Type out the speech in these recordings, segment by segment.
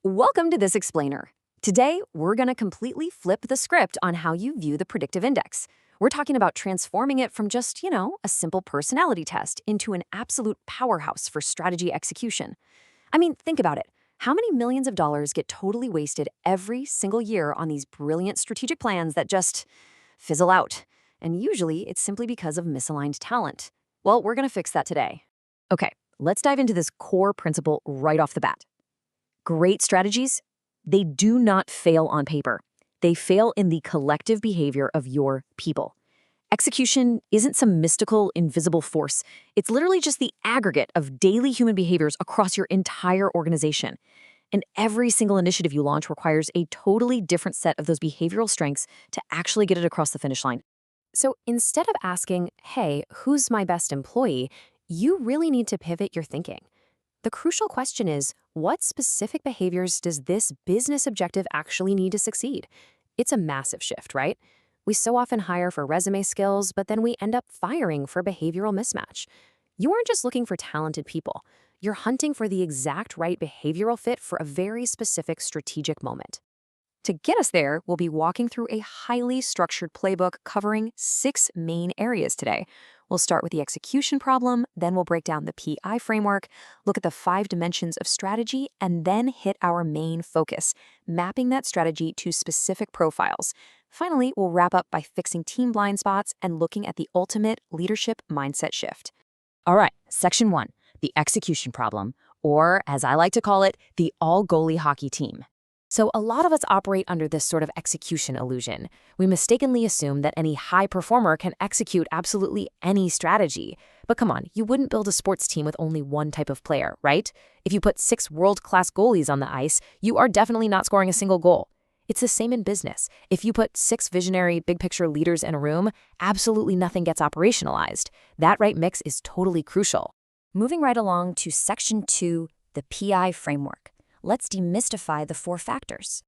Welcome to This Explainer. Today, we're going to completely flip the script on how you view the predictive index. We're talking about transforming it from just, a simple personality test into an absolute powerhouse for strategy execution. I mean, think about it. How many millions of dollars get totally wasted every single year on these brilliant strategic plans that just fizzle out? And usually, it's simply because of misaligned talent. Well, we're going to fix that today. Okay, let's dive into this core principle right off the bat. Great strategies, they do not fail on paper. They fail in the collective behavior of your people. Execution isn't some mystical, invisible force. It's literally just the aggregate of daily human behaviors across your entire organization. And every single initiative you launch requires a totally different set of those behavioral strengths to actually get it across the finish line. So instead of asking, hey, who's my best employee, you really need to pivot your thinking. The crucial question is, what specific behaviors does this business objective actually need to succeed? It's a massive shift, right? We so often hire for resume skills, but then we end up firing for behavioral mismatch. You aren't just looking for talented people. You're hunting for the exact right behavioral fit for a very specific strategic moment. To get us there, we'll be walking through a highly structured playbook covering 6 main areas today. We'll start with the execution problem, then we'll break down the PI framework, look at the 5 dimensions of strategy, and then hit our main focus, mapping that strategy to specific profiles. Finally, we'll wrap up by fixing team blind spots and looking at the ultimate leadership mindset shift. All right, section 1, the execution problem, or as I like to call it, the all-goalie hockey team. So a lot of us operate under this sort of execution illusion. We mistakenly assume that any high performer can execute absolutely any strategy. But come on, you wouldn't build a sports team with only one type of player, right? If you put 6 world-class goalies on the ice, you are definitely not scoring a single goal. It's the same in business. If you put 6 visionary, big-picture leaders in a room, absolutely nothing gets operationalized. That right mix is totally crucial. Moving right along to section 2, the PI framework. Let's demystify the 4 factors.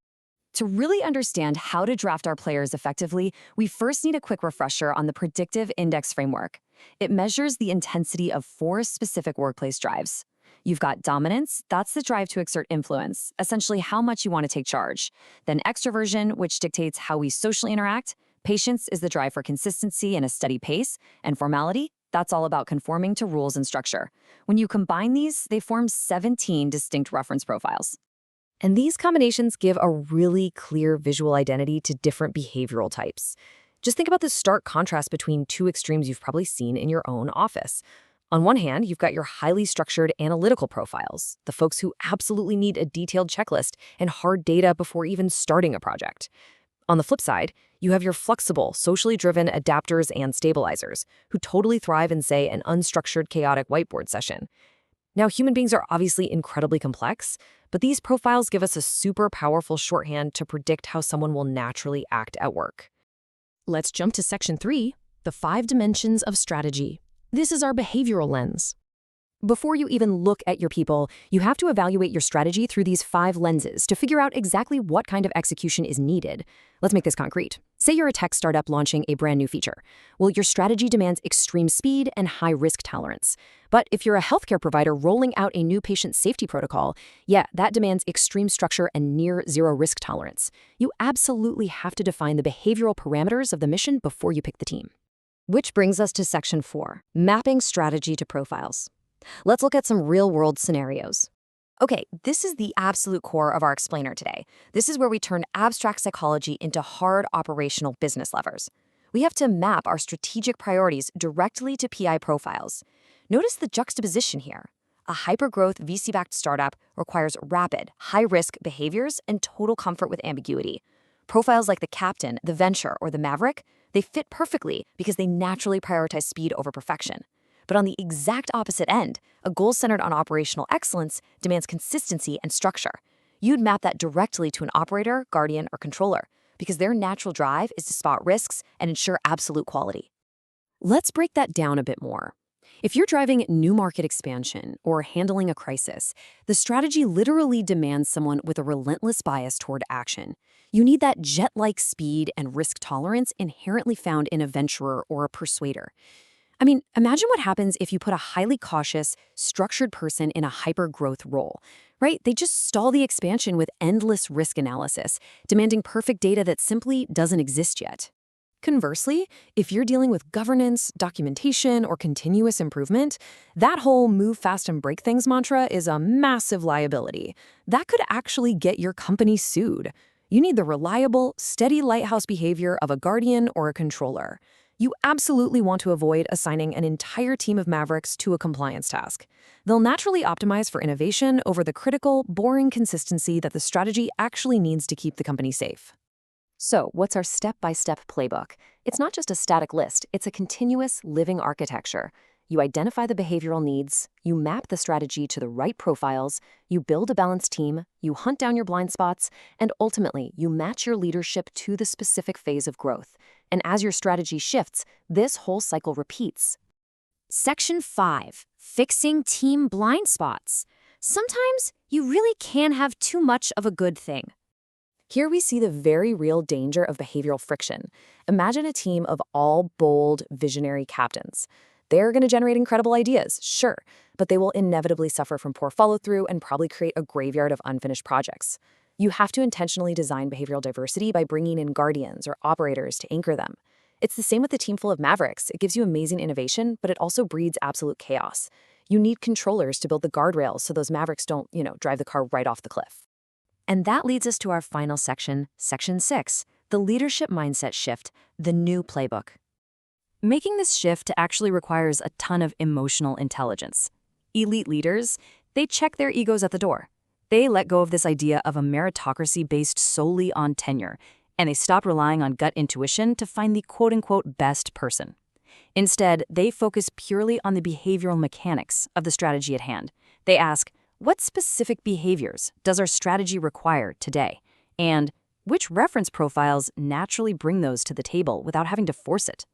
To really understand how to draft our players effectively, we first need a quick refresher on the Predictive Index framework. It measures the intensity of 4 specific workplace drives. You've got dominance, that's the drive to exert influence, essentially how much you want to take charge. Then extroversion, which dictates how we socially interact. Patience is the drive for consistency and a steady pace. And formality, that's all about conforming to rules and structure. When you combine these, they form 17 distinct reference profiles. And these combinations give a really clear visual identity to different behavioral types. Just think about the stark contrast between 2 extremes you've probably seen in your own office. On one hand, you've got your highly structured analytical profiles, the folks who absolutely need a detailed checklist and hard data before even starting a project. On the flip side, you have your flexible, socially driven adapters and stabilizers, who totally thrive in, say, an unstructured, chaotic whiteboard session. Now, human beings are obviously incredibly complex, but these profiles give us a super powerful shorthand to predict how someone will naturally act at work. Let's jump to section 3, the 5 dimensions of strategy. This is our behavioral lens. Before you even look at your people, you have to evaluate your strategy through these 5 lenses to figure out exactly what kind of execution is needed. Let's make this concrete. Say you're a tech startup launching a brand new feature. Well, your strategy demands extreme speed and high risk tolerance. But if you're a healthcare provider rolling out a new patient safety protocol, that demands extreme structure and near zero risk tolerance. You absolutely have to define the behavioral parameters of the mission before you pick the team. Which brings us to section 4, mapping strategy to profiles. Let's look at some real-world scenarios. Okay, this is the absolute core of our explainer today. This is where we turn abstract psychology into hard operational business levers. We have to map our strategic priorities directly to PI profiles. Notice the juxtaposition here. A hyper-growth VC-backed startup requires rapid, high-risk behaviors and total comfort with ambiguity. Profiles like the captain, the venture, or the maverick, they fit perfectly because they naturally prioritize speed over perfection. But on the exact opposite end, a goal centered on operational excellence demands consistency and structure. You'd map that directly to an operator, guardian, or controller because their natural drive is to spot risks and ensure absolute quality. Let's break that down a bit more. If you're driving new market expansion or handling a crisis, the strategy literally demands someone with a relentless bias toward action. You need that jet-like speed and risk tolerance inherently found in a venturer or a persuader. I mean, imagine what happens if you put a highly cautious, structured person in a hyper-growth role, right? They just stall the expansion with endless risk analysis, demanding perfect data that simply doesn't exist yet. Conversely, if you're dealing with governance, documentation, or continuous improvement, that whole move fast and break things mantra is a massive liability. That could actually get your company sued. You need the reliable, steady lighthouse behavior of a guardian or a controller. You absolutely want to avoid assigning an entire team of mavericks to a compliance task. They'll naturally optimize for innovation over the critical, boring consistency that the strategy actually needs to keep the company safe. So, what's our step-by-step playbook? It's not just a static list, it's a continuous, living architecture. You identify the behavioral needs, you map the strategy to the right profiles, you build a balanced team, you hunt down your blind spots, and ultimately, you match your leadership to the specific phase of growth. And as your strategy shifts, this whole cycle repeats. Section 5. Fixing team blind spots. Sometimes you really can have too much of a good thing. Here we see the very real danger of behavioral friction. Imagine a team of all bold, visionary captains. They're going to generate incredible ideas, sure, but they will inevitably suffer from poor follow-through and probably create a graveyard of unfinished projects. You have to intentionally design behavioral diversity by bringing in guardians or operators to anchor them. It's the same with a team full of mavericks. It gives you amazing innovation, but it also breeds absolute chaos. You need controllers to build the guardrails so those mavericks don't, drive the car right off the cliff. And that leads us to our final section, Section 6, the leadership mindset shift, the new playbook. Making this shift actually requires a ton of emotional intelligence. Elite leaders, they check their egos at the door. They let go of this idea of a meritocracy based solely on tenure, and they stop relying on gut intuition to find the quote-unquote best person. Instead, they focus purely on the behavioral mechanics of the strategy at hand. They ask, what specific behaviors does our strategy require today? And which reference profiles naturally bring those to the table without having to force it?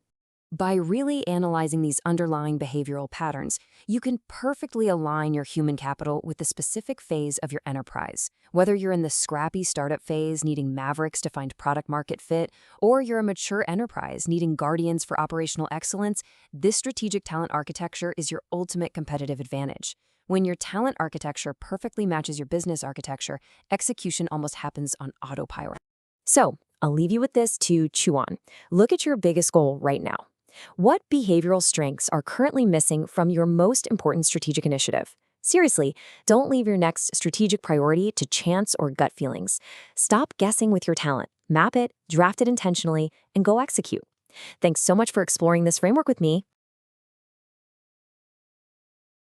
By really analyzing these underlying behavioral patterns, you can perfectly align your human capital with the specific phase of your enterprise. Whether you're in the scrappy startup phase needing mavericks to find product market fit, or you're a mature enterprise needing guardians for operational excellence, this strategic talent architecture is your ultimate competitive advantage. When your talent architecture perfectly matches your business architecture, execution almost happens on autopilot. So, I'll leave you with this to chew on. Look at your biggest goal right now. What behavioral strengths are currently missing from your most important strategic initiative? Seriously, don't leave your next strategic priority to chance or gut feelings. Stop guessing with your talent. Map it, draft it intentionally, and go execute. Thanks so much for exploring this framework with me.